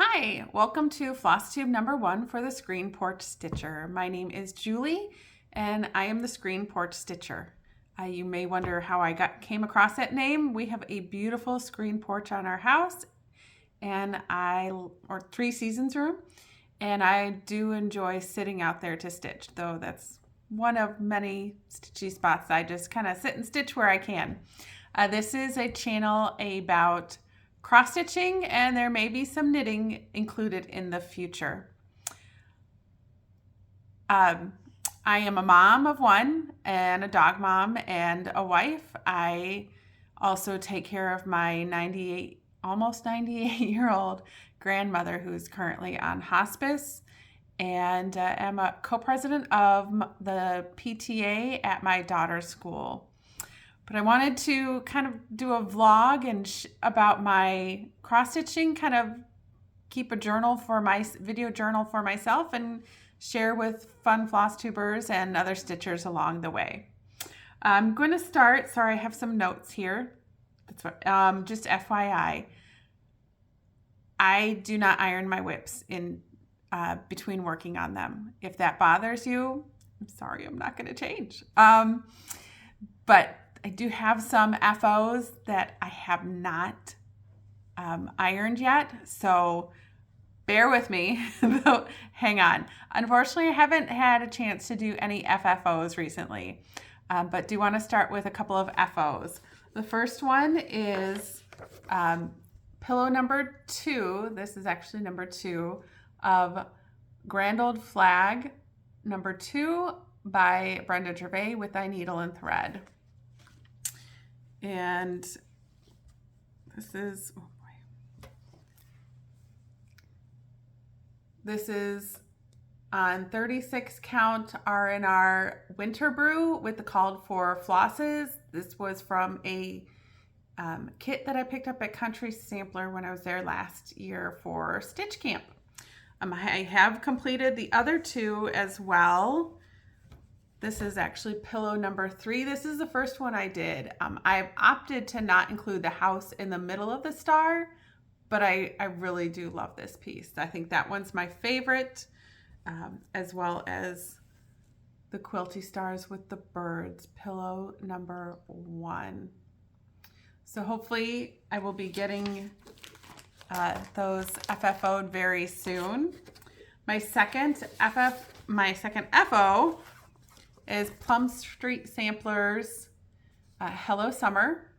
Hi, welcome to Flosstube #1 for the Screened Porch Stitcher. My name is Julie and I am the Screened Porch Stitcher. You may wonder how I came across that name. We have a beautiful screen porch on our house and or 3 seasons room, and I do enjoy sitting out there to stitch, though that's one of many stitchy spots. I just kind of sit and stitch where I can. This is a channel about cross stitching, and there may be some knitting included in the future. I am a mom of 1 and a dog mom and a wife. I also take care of my almost 98-year-old grandmother who's currently on hospice, and am a co-president of the PTA at my daughter's school. But I wanted to kind of do a vlog and about my cross stitching, kind of keep a video journal for myself and share with fun floss tubers and other stitchers along the way. I'm going to start, sorry, I have some notes here. That's what, just FYI, I do not iron my whips in between working on them. If that bothers you, I'm sorry, I'm not going to change. But I do have some FOs that I have not ironed yet, so bear with me. Hang on. Unfortunately, I haven't had a chance to do any FFOs recently, but do want to start with a couple of FOs. The first one is pillow number 2. This is actually number 2 of Grand Old Flag number 2 by Brenda Gervais with Thy Needle and Thread. And this is, oh boy. This is on 36 count R&R Winter Brew with the called for flosses. This was from a kit that I picked up at Country Sampler when I was there last year for Stitch Camp. I have completed the other 2 as well. This is actually pillow number 3. This is the first one I did. I've opted to not include the house in the middle of the star, but I really do love this piece. I think that one's my favorite, as well as the quilty stars with the birds, pillow number 1. So hopefully I will be getting those FFO'd very soon. My second FO is Plum Street Samplers Hello Summer.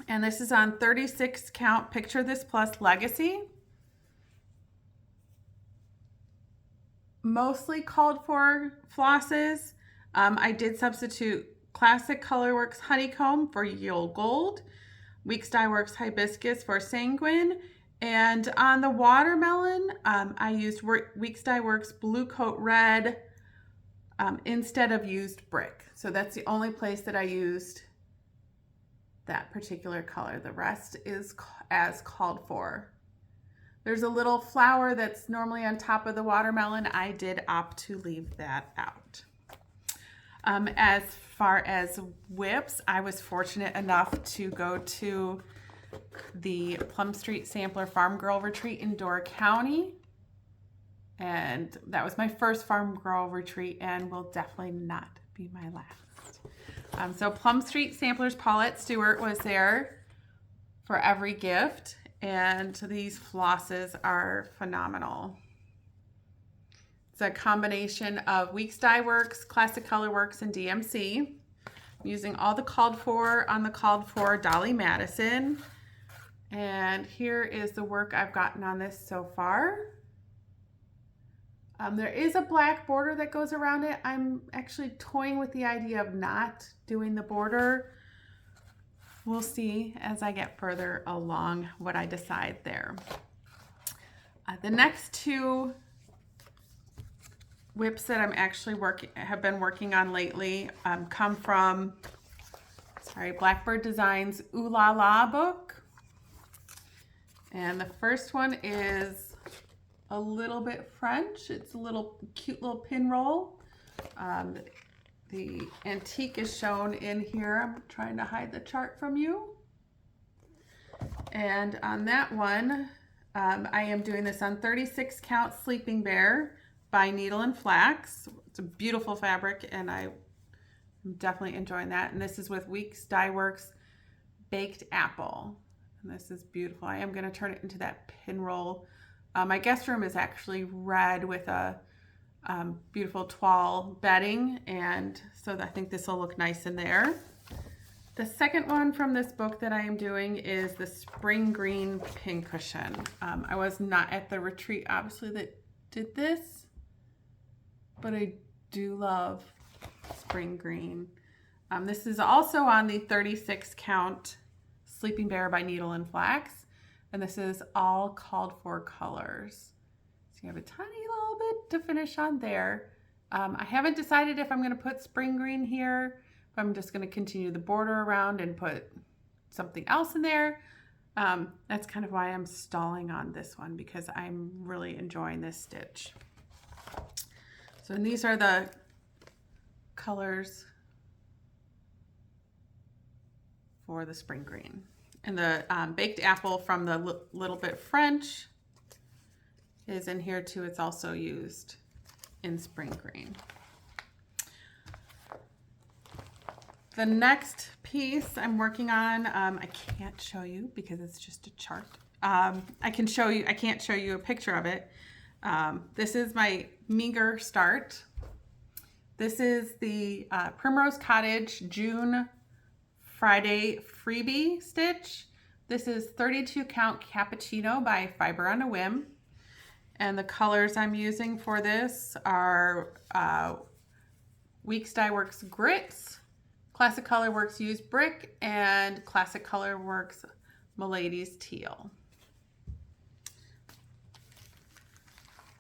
And this is on 36 count Picture This Plus Legacy. Mostly called for flosses. I did substitute Classic Colorworks Honeycomb for Yule Gold, Weeks Dye Works Hibiscus for Sanguine, and on the watermelon, I used Weeks Dye Works Blue Coat Red instead of used brick. So that's the only place that I used that particular color. The rest is as called for. There's a little flower that's normally on top of the watermelon. I did opt to leave that out. As far as whips, I was fortunate enough to go to the Plum Street Sampler Farmgirl retreat in Door County, and that was my first Farmgirl retreat and will definitely not be my last. So Plum Street Samplers Paulette Stewart was there for every gift, and these flosses are phenomenal. It's a combination of Weeks Dye Works, Classic Colorworks, and DMC. I'm using all the called for on the called for Dolly Madison. And here is the work I've gotten on this so far. There is a black border that goes around it. I'm actually toying with the idea of not doing the border. We'll see as I get further along what I decide there. The next 2 whips that I'm actually have been working on lately come from, Blackbird Designs Ooh La La book. And the first one is a little bit French. It's a cute little pin roll. The antique is shown in here. I'm trying to hide the chart from you. And on that one, I am doing this on 36 count Sleeping Bear by Needle and Flax. It's a beautiful fabric and I'm definitely enjoying that. And this is with Weeks Dye Works Baked Apple. And this is beautiful. I am going to turn it into that pin roll. My guest room is actually red with a beautiful toile bedding, and so I think this will look nice in there. The second one from this book that I am doing is the Spring Green Pincushion. I was not at the retreat, obviously, that did this, but I do love Spring Green. This is also on the 36 count Sleeping Bear by Needle and Flax, and this is all called for colors. So you have a tiny little bit to finish on there. I haven't decided if I'm going to put Spring Green here. I'm just going to continue the border around and put something else in there. That's kind of why I'm stalling on this one, because I'm really enjoying this stitch. So and these are the colors for the Spring Green. And the baked apple from the Little Bit French is in here too. It's also used in Spring Green. The next piece I'm working on, I can't show you because it's just a chart. I can't show you a picture of it. This is my meager start. This is the Primrose Cottage June Friday freebie stitch. This is 32 count Cappuccino by Fiber on a Whim. And the colors I'm using for this are Weeks Dye Works Grits, Classic Color Works Used Brick, and Classic Color Works Milady's Teal.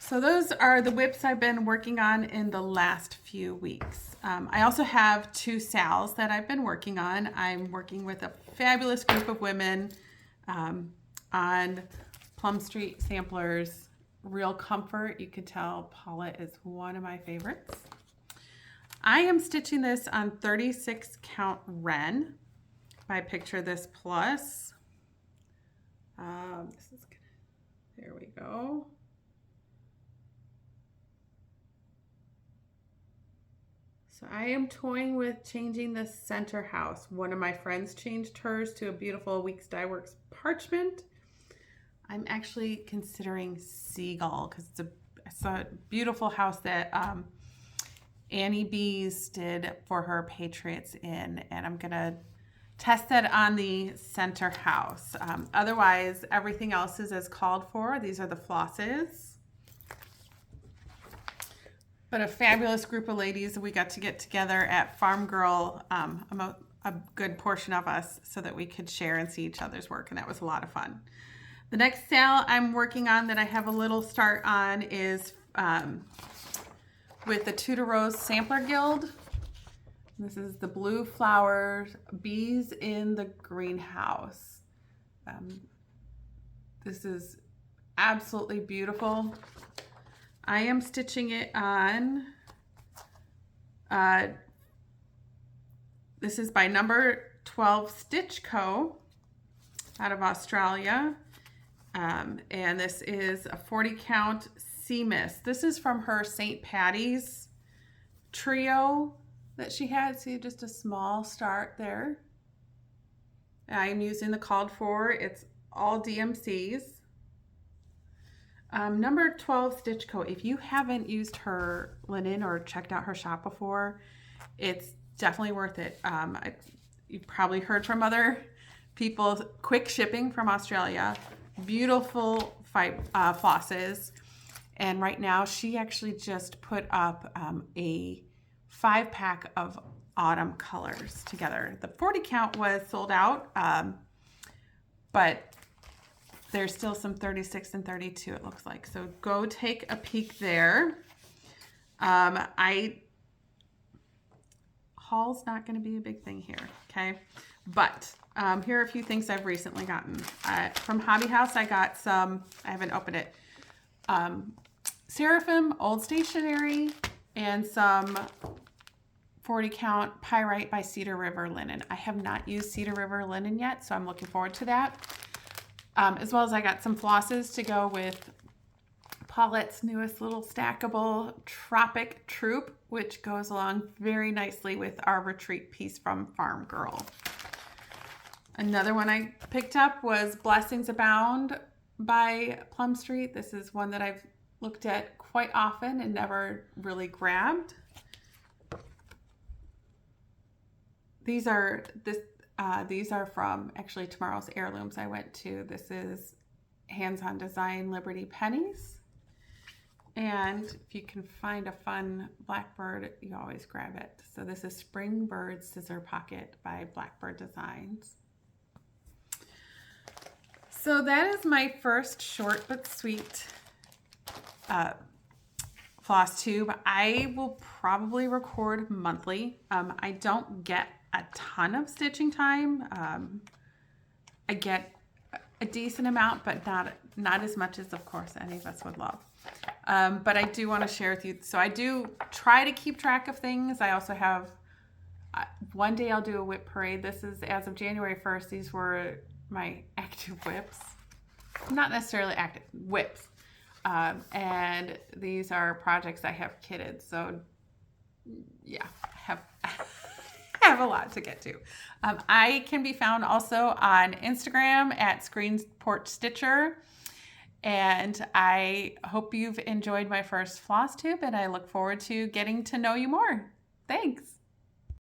So those are the whips I've been working on in the last few weeks. I also have 2 sals that I've been working on. I'm working with a fabulous group of women on Plum Street Samplers Real Comfort. You could tell Paula is one of my favorites. I am stitching this on 36 count Ren by Picture This Plus. There we go. So I am toying with changing the center house. One of my friends changed hers to a beautiful Weeks Dye Works parchment. I'm actually considering Seagull because it's a beautiful house that Annie Bees did for her Patriots Inn, and I'm gonna test that on the center house. Otherwise, everything else is as called for. These are the flosses. But a fabulous group of ladies. We got to get together at Farmgirl, a good portion of us, so that we could share and see each other's work, and that was a lot of fun. The next sale I'm working on that I have a little start on is with the Tudor Sampler Guild. This is the Blue Flowers Bees in the Greenhouse. This is absolutely beautiful. I am stitching it on, this is by Number 12 Stitch Co. out of Australia. And this is a 40 count Sea Mist. This is from her St. Patty's trio that she had. See, just a small start there. I'm using the called for. It's all DMCs. Number 12 Stitch Co. If you haven't used her linen or checked out her shop before, it's definitely worth it. You've probably heard from other people. Quick shipping from Australia. Beautiful flosses. And right now she actually just put up a 5-pack of autumn colors together. The 40 count was sold out, but there's still some 36 and 32 it looks like. So go take a peek there. Haul's not going to be a big thing here, okay? But here are a few things I've recently gotten. From Hobby House, I got some, I haven't opened it, Seraphim Old Stationery and some 40 count Pyrite by Cedar River linen. I have not used Cedar River linen yet, so I'm looking forward to that. as well as I got some flosses to go with Paulette's newest little stackable Tropic Troop, which goes along very nicely with our retreat piece from Farmgirl. Another one I picked up was Blessings Abound by Plum Street. This is one that I've looked at quite often and never really grabbed. These are from actually tomorrow's Heirlooms I went to. This is Hands-On Design Liberty Pennies. And if you can find a fun Blackbird, you always grab it. So this is Spring Bird Scissor Pocket by Blackbird Designs. So that is my first short but sweet Flosstube. I will probably record monthly. I don't get a ton of stitching time. I get a decent amount, but not as much as, of course, any of us would love. But I do want to share with you. So I do try to keep track of things. I also have, one day I'll do a whip parade. This is as of January 1st. These were my active whips. Not necessarily active, whips. And these are projects I have kitted. So yeah, I have a lot to get to. I can be found also on Instagram at Screened Porch Stitcher. And I hope you've enjoyed my first Flosstube, and I look forward to getting to know you more. Thanks.